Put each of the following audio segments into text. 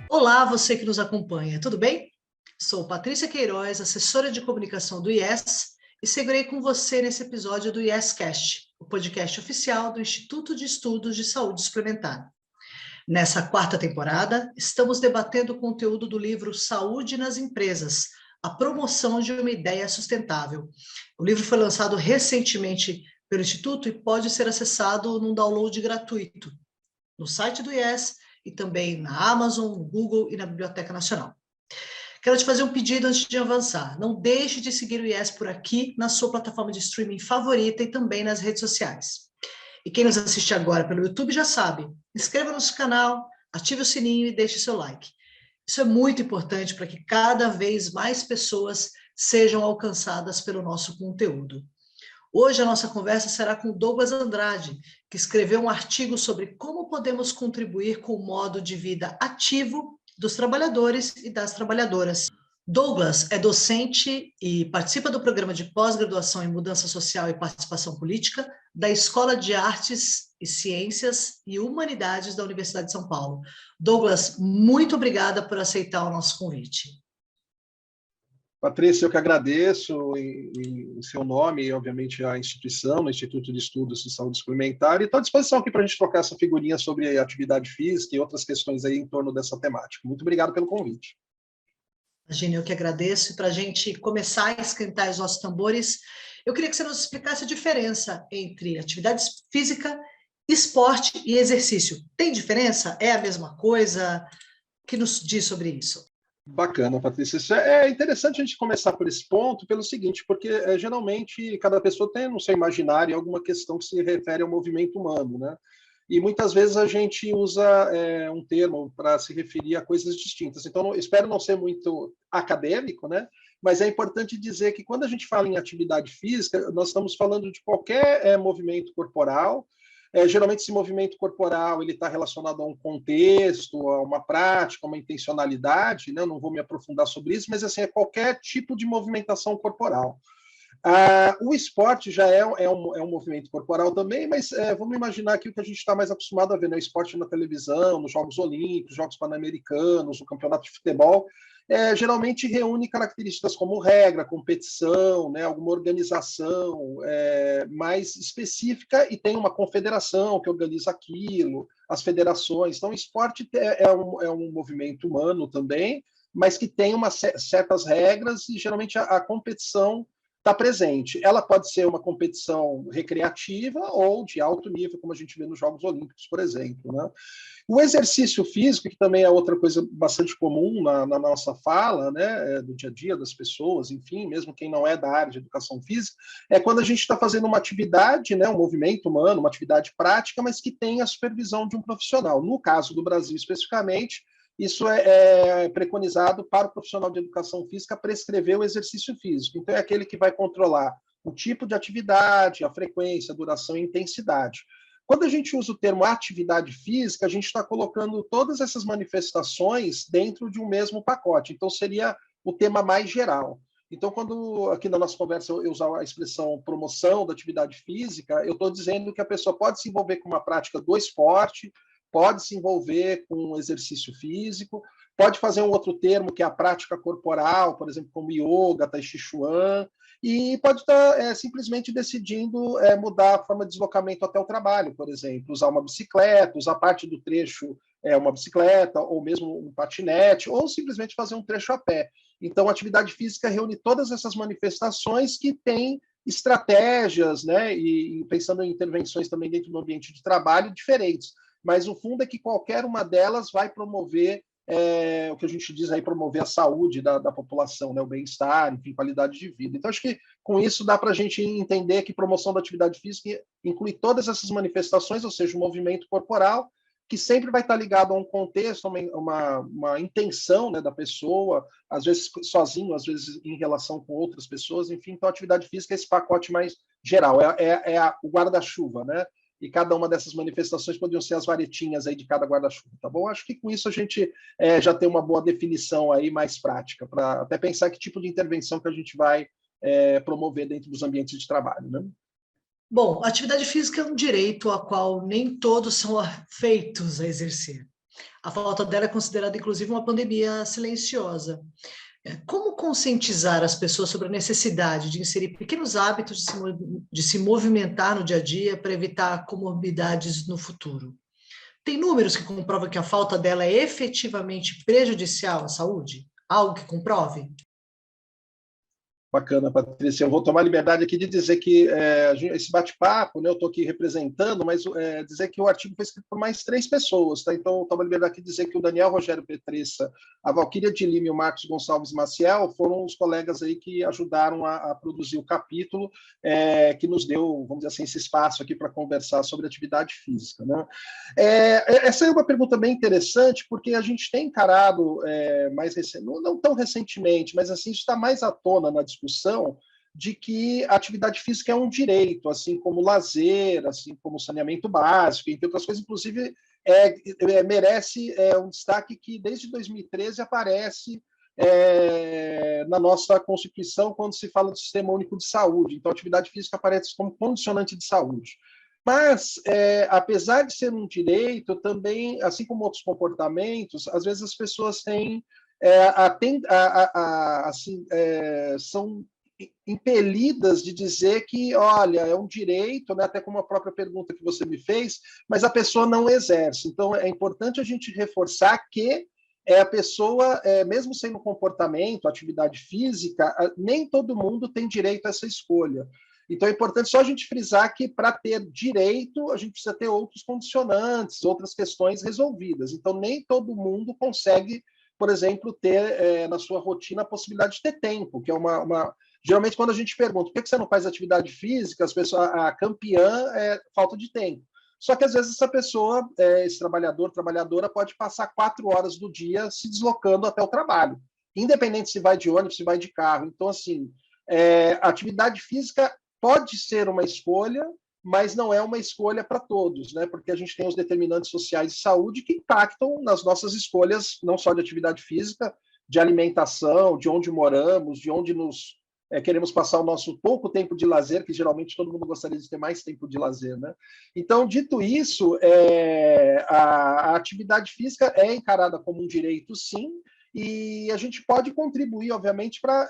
Olá, você que nos acompanha, tudo bem? Sou Patrícia Queiroz, assessora de comunicação do IES, e seguirei com você nesse episódio do IEScast, o podcast oficial do Instituto de Estudos de Saúde Suplementar. Nessa quarta temporada, estamos debatendo o conteúdo do livro Saúde nas Empresas, a promoção de uma ideia sustentável. O livro foi lançado recentemente pelo Instituto e pode ser acessado num download gratuito no site do IES e também na Amazon, no Google e na Biblioteca Nacional. Quero te fazer um pedido antes de avançar. Não deixe de seguir o IES por aqui, na sua plataforma de streaming favorita e também nas redes sociais. E quem nos assiste agora pelo YouTube já sabe, inscreva no nosso canal, ative o sininho e deixe seu like. Isso é muito importante para que cada vez mais pessoas sejam alcançadas pelo nosso conteúdo. Hoje a nossa conversa será com Douglas Andrade, que escreveu um artigo sobre como podemos contribuir com o modo de vida ativo dos trabalhadores e das trabalhadoras. Douglas é docente e participa do programa de pós-graduação em Mudança Social e Participação Política da Escola de Artes e Ciências e Humanidades da Universidade de São Paulo. Douglas, muito obrigada por aceitar o nosso convite. Patrícia, eu que agradeço em seu nome e, obviamente, a instituição, o Instituto de Estudos de Saúde Suplementar, e estou à disposição aqui para a gente trocar essa figurinha sobre atividade física e outras questões aí em torno dessa temática. Muito obrigado pelo convite. Imagina, eu que agradeço. E para a gente começar a esquentar os nossos tambores, eu queria que você nos explicasse a diferença entre atividade física, esporte e exercício. Tem diferença? É a mesma coisa? O que nos diz sobre isso? Bacana, Patrícia. Isso é interessante a gente começar por esse ponto, pelo seguinte, porque geralmente cada pessoa tem no seu imaginário alguma questão que se refere ao movimento humano, né? E muitas vezes a gente usa um termo para se referir a coisas distintas. Então, espero não ser muito acadêmico, né? Mas é importante dizer que quando a gente fala em atividade física, nós estamos falando de qualquer movimento corporal. Geralmente esse movimento corporal ele está relacionado a um contexto, a uma prática, a uma intencionalidade, né? Eu não vou me aprofundar sobre isso, mas assim, é qualquer tipo de movimentação corporal. O esporte já é um movimento corporal também, mas vamos imaginar que o que a gente está mais acostumado a ver, né? Esporte na televisão, nos Jogos Olímpicos, Jogos Pan-Americanos, o Campeonato de Futebol, geralmente reúne características como regra, competição, né? Alguma organização mais específica e tem uma confederação que organiza aquilo, as federações. Então, o esporte é um movimento humano também, mas que tem certas regras e geralmente a competição está presente. Ela pode ser uma competição recreativa ou de alto nível, como a gente vê nos Jogos Olímpicos, por exemplo, né? O exercício físico, que também é outra coisa bastante comum na nossa fala, né, do dia a dia das pessoas, enfim, mesmo quem não é da área de educação física, é quando a gente está fazendo uma atividade, né, um movimento humano, uma atividade prática, mas que tem a supervisão de um profissional. No caso do Brasil, especificamente, isso é preconizado para o profissional de educação física prescrever o exercício físico. Então, é aquele que vai controlar o tipo de atividade, a frequência, a duração e a intensidade. Quando a gente usa o termo atividade física, a gente está colocando todas essas manifestações dentro de um mesmo pacote. Então, seria o tema mais geral. Então, quando aqui na nossa conversa eu usar a expressão promoção da atividade física, eu estou dizendo que a pessoa pode se envolver com uma prática do esporte, pode se envolver com um exercício físico, pode fazer um outro termo, que é a prática corporal, por exemplo, como yoga, tai chi chuan, e pode estar simplesmente decidindo mudar a forma de deslocamento até o trabalho, por exemplo, usar uma bicicleta, usar parte do trecho uma bicicleta, ou mesmo um patinete, ou simplesmente fazer um trecho a pé. Então, a atividade física reúne todas essas manifestações que têm estratégias, né, e pensando em intervenções também dentro do ambiente de trabalho diferentes. Mas o fundo é que qualquer uma delas vai promover o que a gente diz aí, promover a saúde da população, né, o bem-estar, enfim, qualidade de vida. Então, acho que com isso dá para a gente entender que promoção da atividade física inclui todas essas manifestações, ou seja, o movimento corporal, que sempre vai estar ligado a um contexto, uma intenção, né, da pessoa, às vezes sozinho, às vezes em relação com outras pessoas, enfim. Então, a atividade física é esse pacote mais geral, o guarda-chuva, né? E cada uma dessas manifestações poderiam ser as varetinhas aí de cada guarda-chuva, tá bom? Acho que com isso a gente já tem uma boa definição aí mais prática, para até pensar que tipo de intervenção que a gente vai promover dentro dos ambientes de trabalho, né? Bom, atividade física é um direito a qual nem todos são feitos a exercer. A falta dela é considerada, inclusive, uma pandemia silenciosa. Como conscientizar as pessoas sobre a necessidade de inserir pequenos hábitos de se movimentar no dia a dia para evitar comorbidades no futuro? Tem números que comprovam que a falta dela é efetivamente prejudicial à saúde? Algo que comprove? Bacana, Patrícia. Eu vou tomar liberdade aqui de dizer que esse bate-papo, né, eu estou aqui representando, mas dizer que o artigo foi escrito por mais 3 pessoas, tá? Então, eu tomo a liberdade aqui de dizer que o Daniel Rogério Petressa, a Valquíria de Lima e o Marcos Gonçalves Maciel foram os colegas aí que ajudaram a produzir o capítulo, que nos deu, vamos dizer assim, esse espaço aqui para conversar sobre atividade física, né? Essa é uma pergunta bem interessante, porque a gente tem encarado mais não tão recentemente, mas assim, isso está mais à tona na discussão de que a atividade física é um direito, assim como lazer, assim como saneamento básico, entre outras coisas, inclusive merece um destaque que desde 2013 aparece na nossa Constituição quando se fala do Sistema Único de Saúde. Então, a atividade física aparece como condicionante de saúde. Mas, apesar de ser um direito, também, assim como outros comportamentos, às vezes as pessoas têm são impelidas de dizer que, olha, é um direito, né, até como a própria pergunta que você me fez, mas a pessoa não exerce. Então, é importante a gente reforçar que a pessoa, mesmo sendo comportamento, atividade física, nem todo mundo tem direito a essa escolha. Então, é importante só a gente frisar que, para ter direito, a gente precisa ter outros condicionantes, outras questões resolvidas. Então, nem todo mundo consegue, por exemplo, ter na sua rotina a possibilidade de ter tempo, que é Geralmente, quando a gente pergunta por que você não faz atividade física, a campeã é falta de tempo. Só que, às vezes, essa pessoa, esse trabalhador, trabalhadora, pode passar 4 horas do dia se deslocando até o trabalho, independente se vai de ônibus, se vai de carro. Então, assim, a atividade física pode ser uma escolha, mas não é uma escolha para todos, né? Porque a gente tem os determinantes sociais de saúde que impactam nas nossas escolhas, não só de atividade física, de alimentação, de onde moramos, de onde queremos passar o nosso pouco tempo de lazer, que geralmente todo mundo gostaria de ter mais tempo de lazer, né? Então, dito isso, a atividade física é encarada como um direito, sim, e a gente pode contribuir, obviamente, para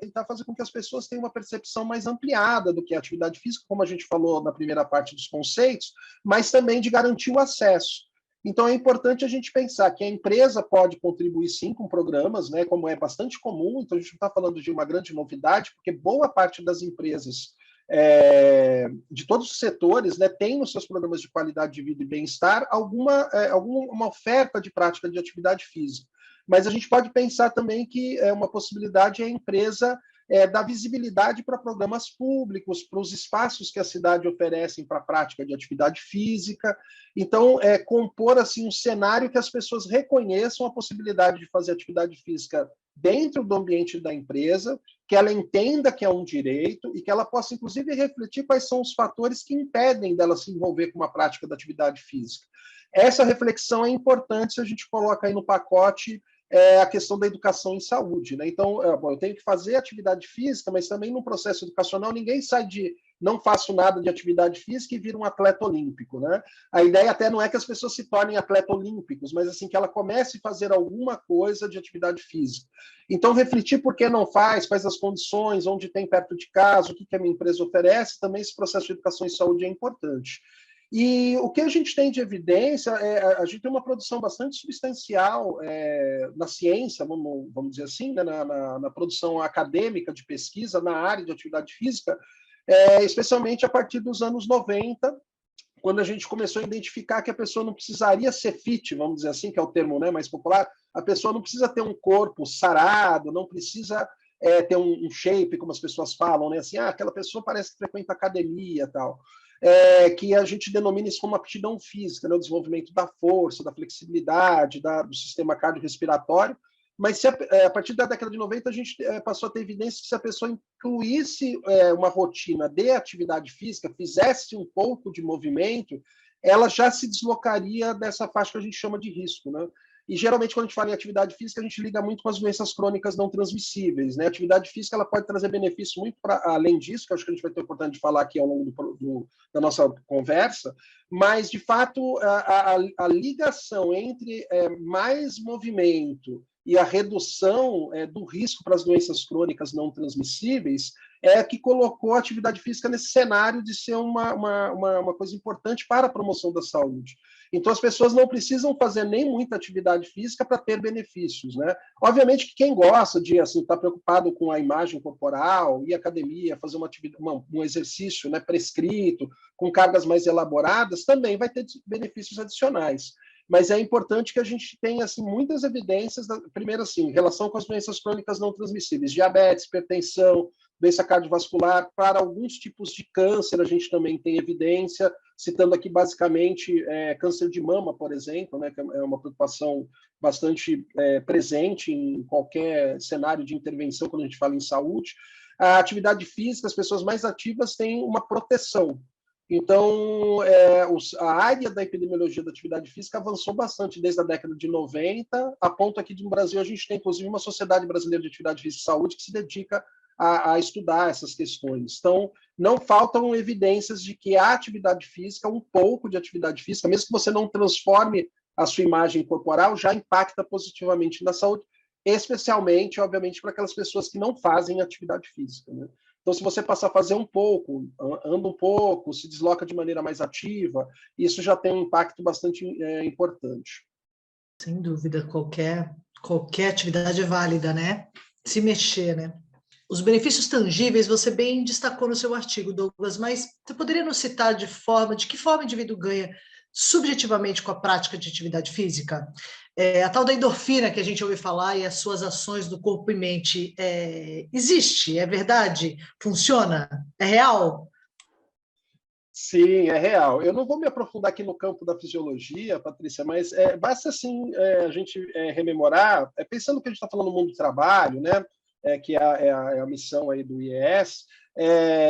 tentar fazer com que as pessoas tenham uma percepção mais ampliada do que é a atividade física, como a gente falou na primeira parte dos conceitos, mas também de garantir o acesso. Então, é importante a gente pensar que a empresa pode contribuir, sim, com programas, né, como é bastante comum. Então, a gente não está falando de uma grande novidade, porque boa parte das empresas de todos os setores, né, tem nos seus programas de qualidade de vida e bem-estar alguma oferta de prática de atividade física. Mas a gente pode pensar também que uma possibilidade é a empresa dar visibilidade para programas públicos, para os espaços que a cidade oferecem para a prática de atividade física. Então, compor assim um cenário que as pessoas reconheçam a possibilidade de fazer atividade física dentro do ambiente da empresa, que ela entenda que é um direito e que ela possa, inclusive, refletir quais são os fatores que impedem dela se envolver com uma prática da atividade física. Essa reflexão é importante se a gente coloca aí no pacote a questão da educação em saúde, né? Então, eu tenho que fazer atividade física, mas também no processo educacional ninguém sai de não faço nada de atividade física e vira um atleta olímpico, né? A ideia até não é que as pessoas se tornem atletas olímpicos, mas assim que ela comece a fazer alguma coisa de atividade física. Então, refletir por que não faz, quais as condições, onde tem perto de casa, o que a minha empresa oferece, também esse processo de educação em saúde é importante. E o que a gente tem de evidência a gente tem uma produção bastante substancial na ciência, vamos dizer assim, né, na produção acadêmica de pesquisa na área de atividade física, especialmente a partir dos anos 90, quando a gente começou a identificar que a pessoa não precisaria ser fit, vamos dizer assim, que é o termo, né, mais popular, a pessoa não precisa ter um corpo sarado, não precisa ter um shape, como as pessoas falam, né, assim, aquela pessoa parece que frequenta academia e tal. Que a gente denomina isso como aptidão física, né? O desenvolvimento da força, da flexibilidade, do sistema cardiorrespiratório. Mas a partir da década de 90, a gente passou a ter evidência que se a pessoa incluísse uma rotina de atividade física, fizesse um pouco de movimento, ela já se deslocaria dessa faixa que a gente chama de risco, né? E geralmente, quando a gente fala em atividade física, a gente liga muito com as doenças crônicas não transmissíveis, né? A atividade física ela pode trazer benefícios muito além disso, que eu acho que a gente vai ter a oportunidade de falar aqui ao longo da nossa conversa, mas, de fato, a ligação entre mais movimento e a redução do risco para as doenças crônicas não transmissíveis é que colocou a atividade física nesse cenário de ser uma coisa importante para a promoção da saúde. Então, as pessoas não precisam fazer nem muita atividade física para ter benefícios, né? Obviamente que quem gosta de assim, estar preocupado com a imagem corporal, ir à academia, fazer um exercício, né, prescrito, com cargas mais elaboradas, também vai ter benefícios adicionais. Mas é importante que a gente tenha assim, muitas evidências, primeiro, assim, em relação com as doenças crônicas não transmissíveis, diabetes, hipertensão, doença cardiovascular, para alguns tipos de câncer a gente também tem evidência, citando aqui basicamente câncer de mama, por exemplo, né, que é uma preocupação bastante presente em qualquer cenário de intervenção quando a gente fala em saúde. A atividade física, as pessoas mais ativas têm uma proteção. Então, a área da epidemiologia da atividade física avançou bastante desde a década de 90, a ponto aqui no Brasil a gente tem, inclusive, uma Sociedade Brasileira de Atividade Física e Saúde que se dedica a estudar essas questões. Então, não faltam evidências de que a atividade física, um pouco de atividade física, mesmo que você não transforme a sua imagem corporal, já impacta positivamente na saúde, especialmente, obviamente, para aquelas pessoas que não fazem atividade física, né? Então, se você passar a fazer um pouco, anda um pouco, se desloca de maneira mais ativa, isso já tem um impacto bastante importante. Sem dúvida, qualquer atividade é válida, né? Se mexer, né? Os benefícios tangíveis você bem destacou no seu artigo, Douglas, mas você poderia nos citar de que forma o indivíduo ganha subjetivamente com a prática de atividade física? A tal da endorfina que a gente ouve falar e as suas ações do corpo e mente, existe? É verdade? Funciona? É real? Sim, é real. Eu não vou me aprofundar aqui no campo da fisiologia, Patrícia, mas basta assim a gente rememorar, pensando que a gente está falando no mundo do trabalho, né? Que é a missão aí do IES.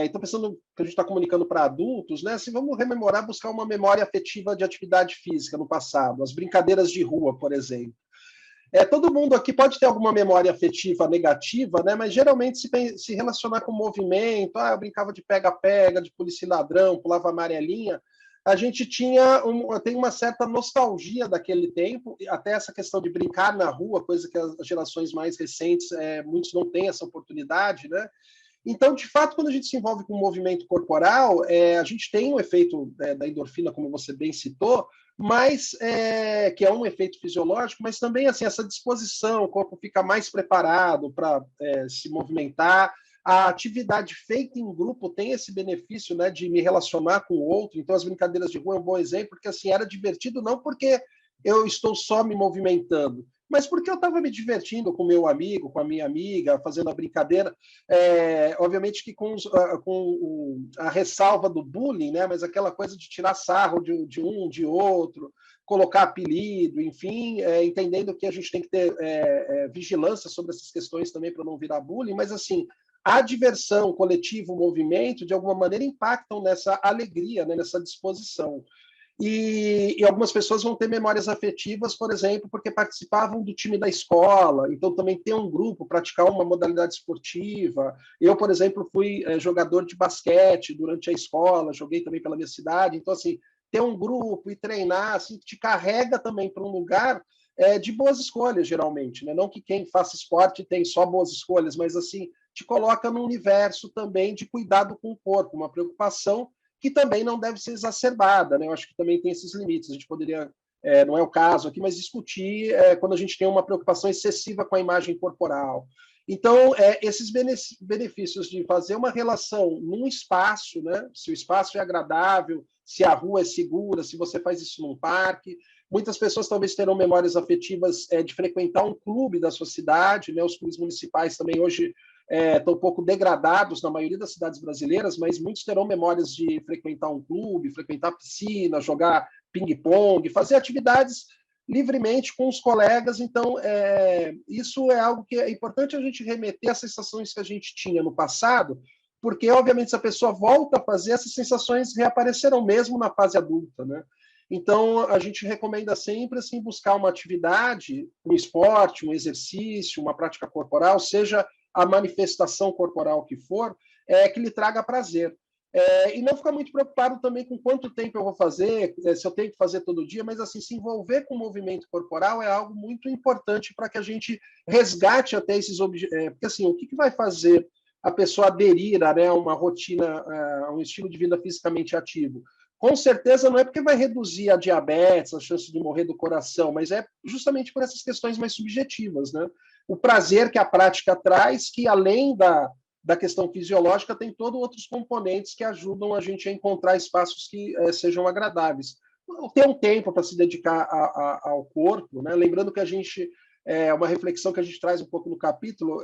Então, pensando que a gente está comunicando para adultos, né? Assim, vamos rememorar, buscar uma memória afetiva de atividade física no passado, as brincadeiras de rua, por exemplo. Todo mundo aqui pode ter alguma memória afetiva negativa, né? Mas geralmente se relacionar com movimento, eu brincava de pega-pega, de polícia e ladrão, pulava amarelinha, a gente tem uma certa nostalgia daquele tempo, até essa questão de brincar na rua, coisa que as gerações mais recentes, muitos não têm essa oportunidade, né? Então, de fato, quando a gente se envolve com o movimento corporal, a gente tem um efeito da endorfina, como você bem citou, mas que é um efeito fisiológico, mas também assim essa disposição, o corpo fica mais preparado para se movimentar. A atividade feita em grupo tem esse benefício, né, de me relacionar com o outro. Então, as brincadeiras de rua é um bom exemplo, porque assim era divertido não porque eu estou só me movimentando, mas porque eu estava me divertindo com o meu amigo, com a minha amiga, fazendo a brincadeira. Obviamente que com a ressalva do bullying, né? Mas aquela coisa de tirar sarro de um, de outro, colocar apelido, enfim, entendendo que a gente tem que ter vigilância sobre essas questões também para não virar bullying, mas assim, a diversão, o coletivo, o movimento, de alguma maneira impactam nessa alegria, né? Nessa disposição. E algumas pessoas vão ter memórias afetivas, por exemplo, porque participavam do time da escola, então também ter um grupo, praticar uma modalidade esportiva. Eu, por exemplo, fui jogador de basquete durante a escola, joguei também pela minha cidade, então, assim, ter um grupo e treinar, assim, te carrega também para um lugar de boas escolhas, geralmente, né? Não que quem faça esporte tem só boas escolhas, mas, assim, te coloca num universo também de cuidado com o corpo, uma preocupação que também não deve ser exacerbada, né? Eu acho que também tem esses limites. A gente poderia, não é o caso aqui, mas discutir quando a gente tem uma preocupação excessiva com a imagem corporal. Então, esses benefícios de fazer uma relação num espaço, né? Se o espaço é agradável, se a rua é segura, se você faz isso num parque. Muitas pessoas talvez terão memórias afetivas de frequentar um clube da sua cidade, né? Os clubes municipais também hoje estão um pouco degradados na maioria das cidades brasileiras, mas muitos terão memórias de frequentar um clube, frequentar piscina, jogar ping-pong, fazer atividades livremente com os colegas. Então, isso é algo que é importante a gente remeter às sensações que a gente tinha no passado, porque, obviamente, se a pessoa volta a fazer, essas sensações reaparecerão mesmo na fase adulta, né? Então, a gente recomenda sempre assim, buscar uma atividade, um esporte, um exercício, uma prática corporal, seja a manifestação corporal que for, que lhe traga prazer. E não ficar muito preocupado também com quanto tempo eu vou fazer, se eu tenho que fazer todo dia, mas assim, se envolver com o movimento corporal é algo muito importante para que a gente resgate até esses objetivos. Porque assim, o que vai fazer a pessoa aderir a, né, uma rotina, a um estilo de vida fisicamente ativo? Com certeza não é porque vai reduzir a diabetes, a chance de morrer do coração, mas é justamente por essas questões mais subjetivas, né? O prazer que a prática traz, que além da questão fisiológica, tem todos outros componentes que ajudam a gente a encontrar espaços que sejam agradáveis. Ter um tempo para se dedicar ao corpo, né? Lembrando que a gente, uma reflexão que a gente traz um pouco no capítulo,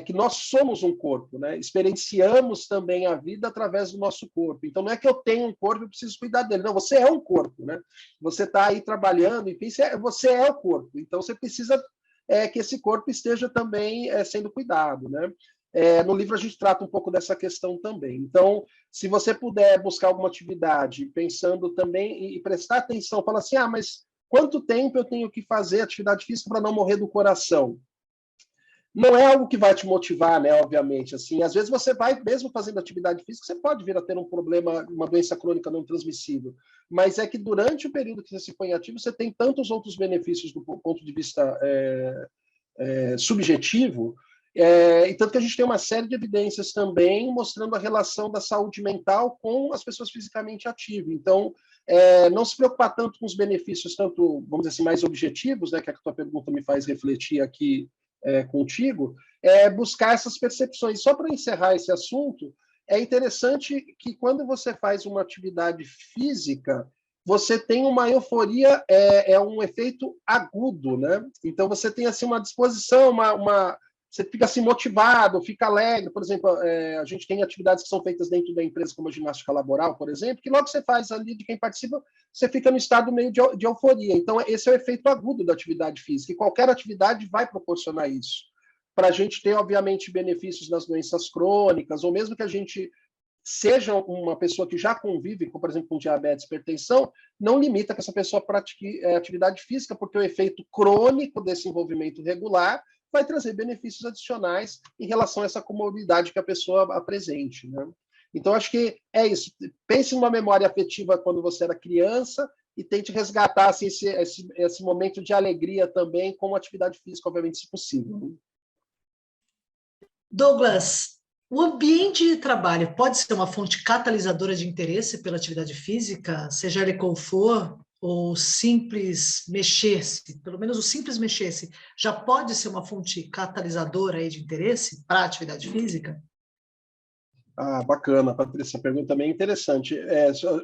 que nós somos um corpo, né? Experienciamos também a vida através do nosso corpo. Então, não é que eu tenho um corpo e preciso cuidar dele. Não, você é um corpo, né? Você está aí trabalhando, enfim, você é o corpo. Então, você precisa que esse corpo esteja também sendo cuidado, né? No livro a gente trata um pouco dessa questão também. Então, se você puder buscar alguma atividade, pensando também e prestar atenção, fala assim, mas quanto tempo eu tenho que fazer atividade física para não morrer do coração? Não é algo que vai te motivar, né? Obviamente, assim, às vezes você vai, mesmo fazendo atividade física, você pode vir a ter um problema, uma doença crônica não transmissível, mas é que durante o período que você se põe ativo, você tem tantos outros benefícios do ponto de vista subjetivo, e tanto que a gente tem uma série de evidências também mostrando a relação da saúde mental com as pessoas fisicamente ativas. Então, não se preocupar tanto com os benefícios, tanto, vamos dizer assim, mais objetivos, né, que a tua pergunta me faz refletir aqui contigo, buscar essas percepções. Só para encerrar esse assunto, é interessante que quando você faz uma atividade física, você tem uma euforia, um efeito agudo, né? Então você tem assim uma disposição, você fica assim motivado, fica alegre. Por exemplo, a gente tem atividades que são feitas dentro da empresa, como a ginástica laboral, por exemplo, que logo você faz ali de quem participa, você fica no estado meio de euforia. Então esse é o efeito agudo da atividade física, e qualquer atividade vai proporcionar isso. Para a gente ter, obviamente, benefícios nas doenças crônicas, ou mesmo que a gente seja uma pessoa que já convive, por exemplo, com diabetes, hipertensão, não limita que essa pessoa pratique atividade física, porque o efeito crônico desse envolvimento regular vai trazer benefícios adicionais em relação a essa comorbidade que a pessoa apresente, né? Então, acho que é isso. Pense numa memória afetiva quando você era criança e tente resgatar assim, esse momento de alegria também com atividade física, obviamente, se possível, né? Douglas, o ambiente de trabalho pode ser uma fonte catalisadora de interesse pela atividade física, seja ele qual for, ou simples mexer-se, pelo menos o simples mexer-se, já pode ser uma fonte catalisadora aí de interesse para a atividade física? Bacana, Patrícia, a pergunta também é interessante.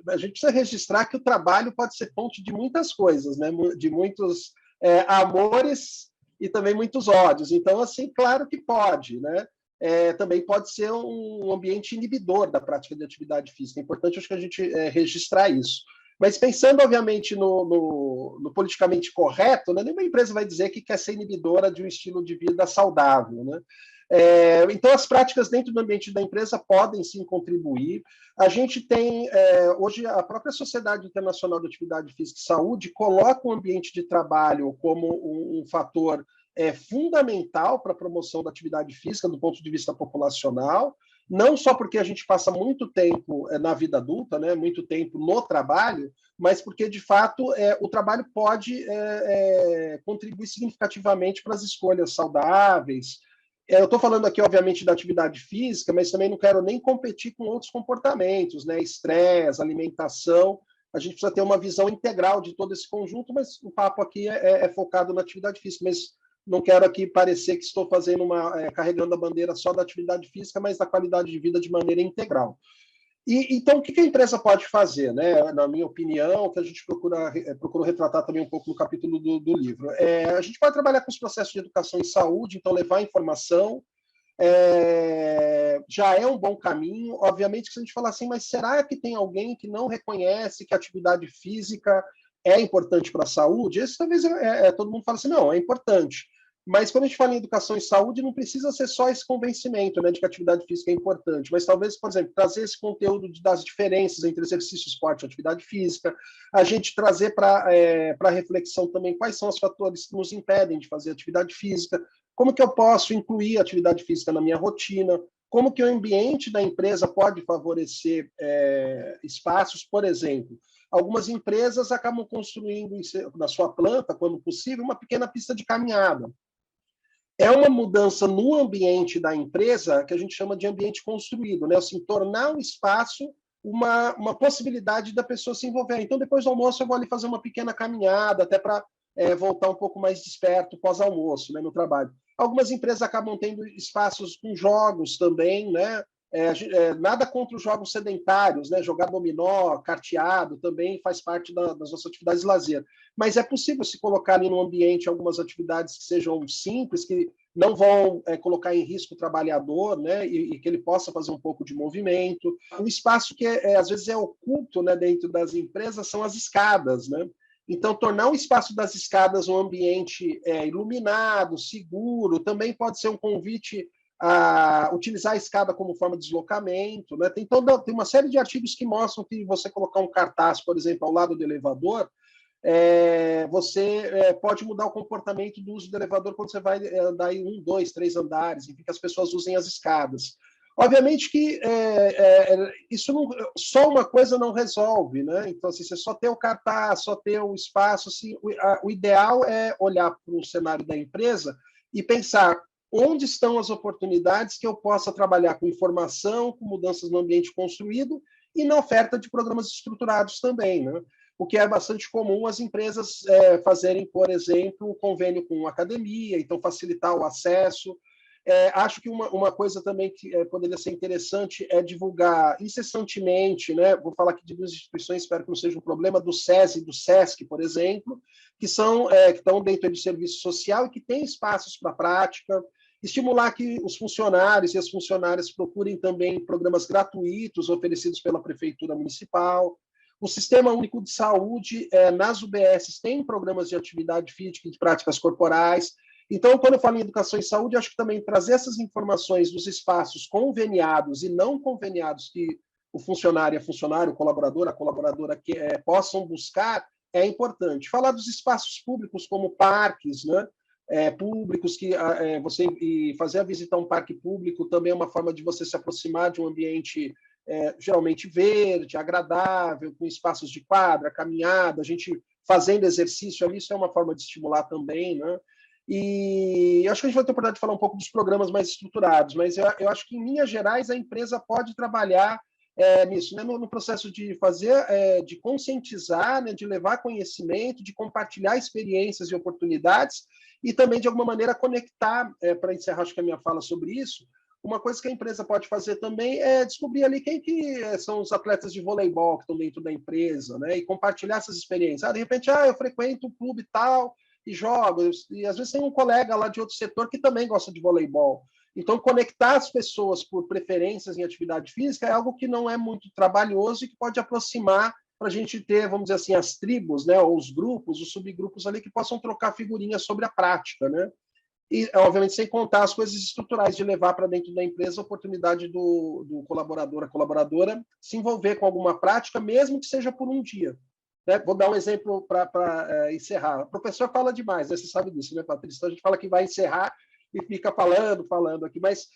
A gente precisa registrar que o trabalho pode ser fonte de muitas coisas, né? De muitos amores e também muitos ódios. Então, assim, claro que pode, né? Também pode ser um ambiente inibidor da prática de atividade física. É importante, acho que a gente registrar isso. Mas pensando, obviamente, no politicamente correto, né? Nenhuma empresa vai dizer que quer ser inibidora de um estilo de vida saudável, né? Então, as práticas dentro do ambiente da empresa podem sim contribuir. A gente tem, hoje, a própria Sociedade Internacional de Atividade Física e Saúde coloca o ambiente de trabalho como um fator fundamental para a promoção da atividade física do ponto de vista populacional, não só porque a gente passa muito tempo na vida adulta, né, muito tempo no trabalho, mas porque, de fato, o trabalho pode contribuir significativamente para as escolhas saudáveis. Eu estou falando aqui, obviamente, da atividade física, mas também não quero nem competir com outros comportamentos, né? Estresse, alimentação. A gente precisa ter uma visão integral de todo esse conjunto, mas o papo aqui é focado na atividade física. Mas não quero aqui parecer que estou fazendo carregando a bandeira só da atividade física, mas da qualidade de vida de maneira integral. Então, o que a empresa pode fazer, né? Na minha opinião, que a gente procurou retratar também um pouco no capítulo do livro. A gente pode trabalhar com os processos de educação em saúde, então levar informação, já é um bom caminho. Obviamente, se a gente falar assim, mas será que tem alguém que não reconhece que a atividade física é importante para a saúde? Esse talvez todo mundo fala assim, não, é importante. Mas quando a gente fala em educação e saúde, não precisa ser só esse convencimento, né, de que a atividade física é importante, mas talvez, por exemplo, trazer esse conteúdo das diferenças entre exercício, esporte e atividade física, a gente trazer para a reflexão também quais são os fatores que nos impedem de fazer atividade física, como que eu posso incluir a atividade física na minha rotina, como que o ambiente da empresa pode favorecer espaços, por exemplo. Algumas empresas acabam construindo na sua planta, quando possível, uma pequena pista de caminhada. É uma mudança no ambiente da empresa que a gente chama de ambiente construído, né? Assim, tornar o espaço uma possibilidade da pessoa se envolver. Então, depois do almoço, eu vou ali fazer uma pequena caminhada, até para voltar um pouco mais desperto pós-almoço, né, no trabalho. Algumas empresas acabam tendo espaços com jogos também, né? Nada contra os jogos sedentários, né? Jogar dominó, carteado, também faz parte das nossas atividades de lazer. Mas é possível se colocar ali no ambiente algumas atividades que sejam simples, que não vão colocar em risco o trabalhador, né? E que ele possa fazer um pouco de movimento. Um espaço que às vezes é oculto, né, dentro das empresas são as escadas, né? Então, tornar o espaço das escadas um ambiente iluminado, seguro, também pode ser um convite a utilizar a escada como forma de deslocamento, né? Tem uma série de artigos que mostram que você colocar um cartaz, por exemplo, ao lado do elevador, você pode mudar o comportamento do uso do elevador quando você vai andar em 1, 2, 3 andares, enfim, que as pessoas usem as escadas. Obviamente que isso não, só uma coisa não resolve, né? Então, assim, você só ter o cartaz, só ter o espaço, assim, o ideal é olhar para o cenário da empresa e pensar onde estão as oportunidades que eu possa trabalhar com informação, com mudanças no ambiente construído e na oferta de programas estruturados também, né? O que é bastante comum as empresas fazerem, por exemplo, um convênio com academia, então facilitar o acesso. Acho que uma coisa também que poderia ser interessante é divulgar incessantemente, né? Vou falar aqui de duas instituições, espero que não seja um problema, do SESI e do SESC, por exemplo, que estão dentro de serviço social e que têm espaços para prática, estimular que os funcionários e as funcionárias procurem também programas gratuitos oferecidos pela Prefeitura Municipal. O Sistema Único de Saúde, nas UBSs, tem programas de atividade física e de práticas corporais. Então, quando eu falo em educação e saúde, acho que também trazer essas informações dos espaços conveniados e não conveniados que o funcionário, a funcionária, o colaborador, a colaboradora possam buscar é importante. Falar dos espaços públicos como parques, né? Públicos que fazer a visita a um parque público também é uma forma de você se aproximar de um ambiente geralmente verde, agradável, com espaços de quadra, caminhada, a gente fazendo exercício ali, isso é uma forma de estimular também, né? E acho que a gente vai ter a oportunidade de falar um pouco dos programas mais estruturados, mas eu acho que, em linhas gerais, a empresa pode trabalhar nisso, né? No processo de fazer, de conscientizar, né? De levar conhecimento, de compartilhar experiências e oportunidades, e também, de alguma maneira, conectar, para encerrar, acho que a minha fala sobre isso, uma coisa que a empresa pode fazer também é descobrir ali quem que são os atletas de voleibol que estão dentro da empresa, né? E compartilhar essas experiências. De repente, eu frequento um clube tal e jogo, e às vezes tem um colega lá de outro setor que também gosta de voleibol. Então, conectar as pessoas por preferências em atividade física é algo que não é muito trabalhoso e que pode aproximar para a gente ter, vamos dizer assim, as tribos, né, ou os grupos, os subgrupos ali que possam trocar figurinhas sobre a prática, né? E, obviamente, sem contar as coisas estruturais de levar para dentro da empresa a oportunidade do colaborador, a colaboradora, se envolver com alguma prática, mesmo que seja por um dia. Né? Vou dar um exemplo para encerrar. O professor fala demais, né? Você sabe disso, né, Patrícia? Então, a gente fala que vai encerrar e fica falando aqui, mas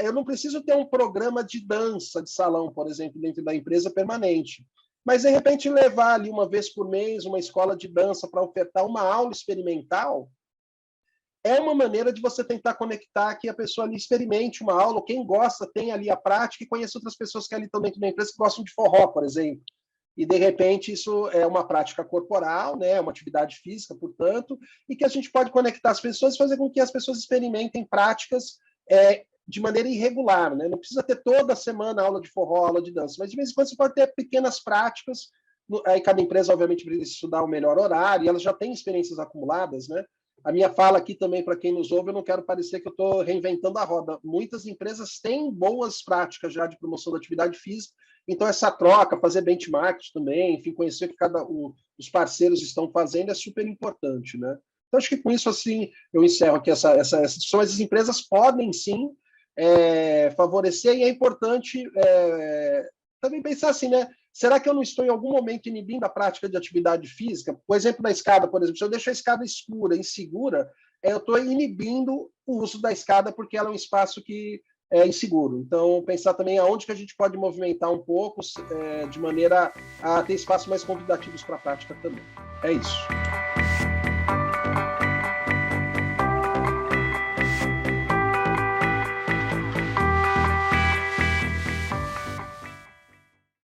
eu não preciso ter um programa de dança de salão, por exemplo, dentro da empresa permanente. Mas, de repente, levar ali uma vez por mês uma escola de dança para ofertar uma aula experimental é uma maneira de você tentar conectar que a pessoa ali experimente uma aula, quem gosta tem ali a prática e conheça outras pessoas que ali estão dentro da empresa que gostam de forró, por exemplo. E, de repente, isso é uma prática corporal, né? Uma atividade física, portanto, e que a gente pode conectar as pessoas e fazer com que as pessoas experimentem práticas de maneira irregular, né? Não precisa ter toda semana aula de forró, aula de dança, mas de vez em quando você pode ter pequenas práticas. Aí cada empresa, obviamente, precisa estudar o melhor horário, e elas já têm experiências acumuladas, né? A minha fala aqui também, para quem nos ouve, eu não quero parecer que eu estou reinventando a roda. Muitas empresas têm boas práticas já de promoção da atividade física, então essa troca, fazer benchmarks também, enfim, conhecer o que os parceiros estão fazendo é super importante, né? Então, acho que com isso, assim, eu encerro aqui essa discussão. As empresas podem, sim, favorecer, e é importante também pensar assim, né? Será que eu não estou em algum momento inibindo a prática de atividade física? O exemplo da escada, por exemplo, se eu deixo a escada escura, insegura, eu estou inibindo o uso da escada porque ela é um espaço que é inseguro. Então, pensar também aonde que a gente pode movimentar um pouco de maneira a ter espaços mais convidativos para a prática também. É isso.